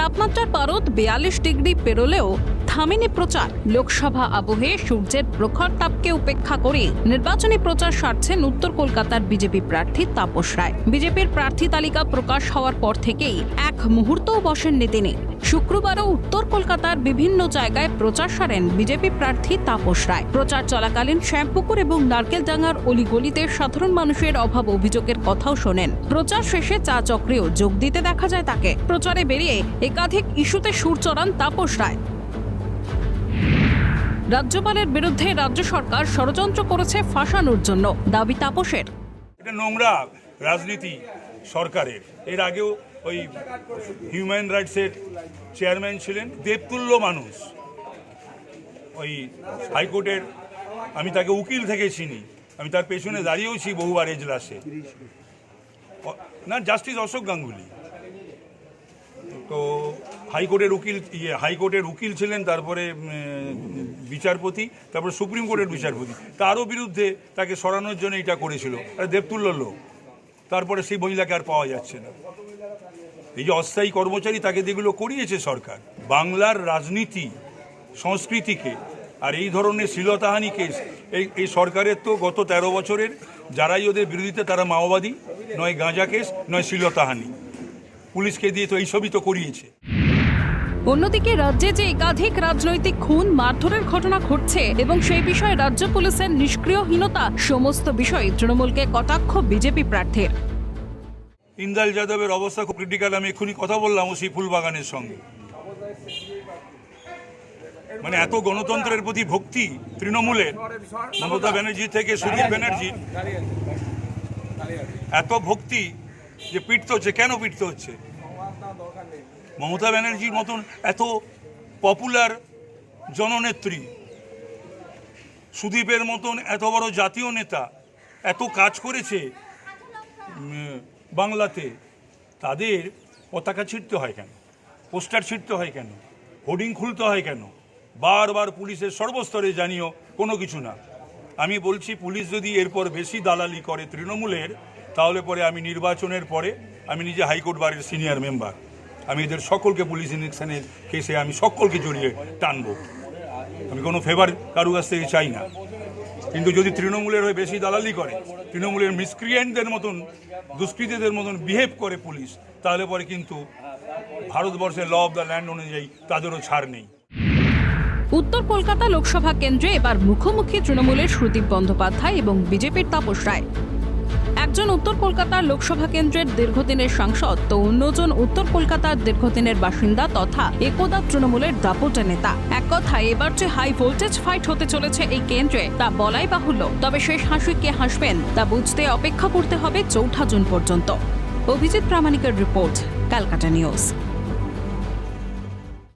তাপমাত্রার পারদ 42 ডিগ্রি পেরোলেও থামেনি প্রচার। লোকসভা আবহে সূর্যের প্রখর তাপকে উপেক্ষা করে নির্বাচনী প্রচার সারছেন উত্তর কলকাতার বিজেপি প্রার্থী তাপস রায়। বিজেপির প্রার্থী তালিকা প্রকাশ হওয়ার পর থেকেই এক মুহূর্তও বসেননি তিনি। শুক্রবারও উত্তর কলকাতার বিভিন্ন জায়গায় প্রচার সারেন বিজেপি প্রার্থী তাপস রায়। প্রচার চলাকালীন শ্যামপুকুর এবং নারকেলডাঙ্গার অলিগলিতে সাধারণ মানুষের অভাব অভিযোগের কথাও শোনেন। প্রচার শেষে চা চক্রেও যোগ দিতে দেখা যায় তাকে। প্রচারে বেরিয়ে একাধিক ইস্যুতে সুর চড়ান তাপস রায়। রাজ্যপালের বিরুদ্ধে রাজ্য সরকার ষড়যন্ত্র করেছে ফাঁসানোর জন্য দাবি তাপসের। এটা নোংরা রাজনীতি সরকারের। এর আগেও ওই হিউম্যান রাইটসের চেয়ারম্যান ছিলেন, দেবতুল্য মানুষ। ওই হাইকোর্টের, আমি তাকে উকিল থেকে চিনি, আমি তার পেছনে দাঁড়িয়েওছি বহুবার এজলাসে। না, জাস্টিস অশোক গাঙ্গুলি তো হাইকোর্টের উকিল ছিলেন, তারপরে বিচারপতি, তারপরে সুপ্রিম কোর্টের বিচারপতি। তারও বিরুদ্ধে তাকে সরানোর জন্য এটা করেছিল দেবতুল্য লোক। তারপরে সেই মহিলাকে আর পাওয়া যাচ্ছে না। এই যে অস্থায়ী কর্মচারী, তাকে যেগুলো করিয়েছে সরকার, বাংলার রাজনীতি সংস্কৃতিকে আর এই ধরনের শ্লীলতাহানি কেস, এই সরকারের তো গত 13 বছরের যারাই ওদের বিরোধিতা তারা মাওবাদী, নয় গাঁজা কেস, নয় শ্লীলতাহানি। পুলিশকে দিয়ে তো এইসবই তো করিয়েছে। অন্যদিকে রাজ্যে যে একাধিক রাজনৈতিক খুন মারধরের ঘটনা ঘটছে এবং সেই বিষয়ে রাজ্য পুলিশের নিষ্ক্রিয়হীনতা, সমস্ত বিষয়ে তৃণমূলকে কটাক্ষ বিজেপি প্রার্থীর। ইন্দ্রাল যাদবের অবস্থা খুব ক্রিটিক্যাল। আমি এক্ষুনি কথা বললাম ওসি ফুলবাগানের সঙ্গে। মানে এত গণতন্ত্রের প্রতি ভক্তি তৃণমূলের, মমতা ব্যানার্জি থেকে সুদীপ ব্যানার্জির এত ভক্তি যে পিটতে হচ্ছে। কেন পিটতে হচ্ছে? মমতা ব্যানার্জির মতন এত পপুলার জননেত্রী, সুদীপের মতন এত বড় জাতীয় নেতা, এত কাজ করেছে বাংলাতে, তাদের পতাকা ছিঁড়তে হয় কেন? পোস্টার ছিঁড়তে হয় কেন? হোর্ডিং খুলতে হয় কেন? বারবার পুলিশের সর্বস্তরে জানিও কোনো কিছু না। আমি বলছি, পুলিশ যদি এরপর বেশি দালালি করে তৃণমূলের, তাহলে পরে আমি নির্বাচনের পরে, আমি নিজে হাইকোর্ট বারের সিনিয়র মেম্বার, আমি এদের সকলকে পুলিশ ইলেকশনের কেসে আমি সকলকে জড়িয়ে টানবো। আমি কোনো ফেভার কারু কাছ থেকে চাই না। কিন্তু যদি তৃণমূলের হয়ে বেশি দালালি করে, তৃণমূলের মিসক্রিয়েন্টদের মতন, দুষ্কৃতীদের মতন বিহেভ করে পুলিশ, তাহলে পরে কিন্তু ভারতবর্ষের ল অফ দ্য ল্যান্ড অনুযায়ী তাদেরও ছাড় নেই। উত্তর কলকাতা লোকসভা কেন্দ্রে এবার মুখোমুখি তৃণমূলের সুদীপ বন্দ্যোপাধ্যায় এবং বিজেপির তাপস রায়। একজন উত্তর কলকাতার লোকসভা কেন্দ্রের দীর্ঘদিনের সাংসদ, তো অন্যজন উত্তর কলকাতার দীর্ঘদিনের বাসিন্দা তথা একদা তৃণমূলের দাপট নেতা। এক কথায় এবার যে হাই ভোল্টেজ ফাইট হতে চলেছে এই কেন্দ্রে, তা বলাই বাহুল্য। তবে শেষ হাসি কে হাসবেন তা বুঝতে অপেক্ষা করতে হবে 4 জুন পর্যন্ত। অভিজিৎ প্রামাণিকের রিপোর্ট, ক্যালকাটা নিউজ।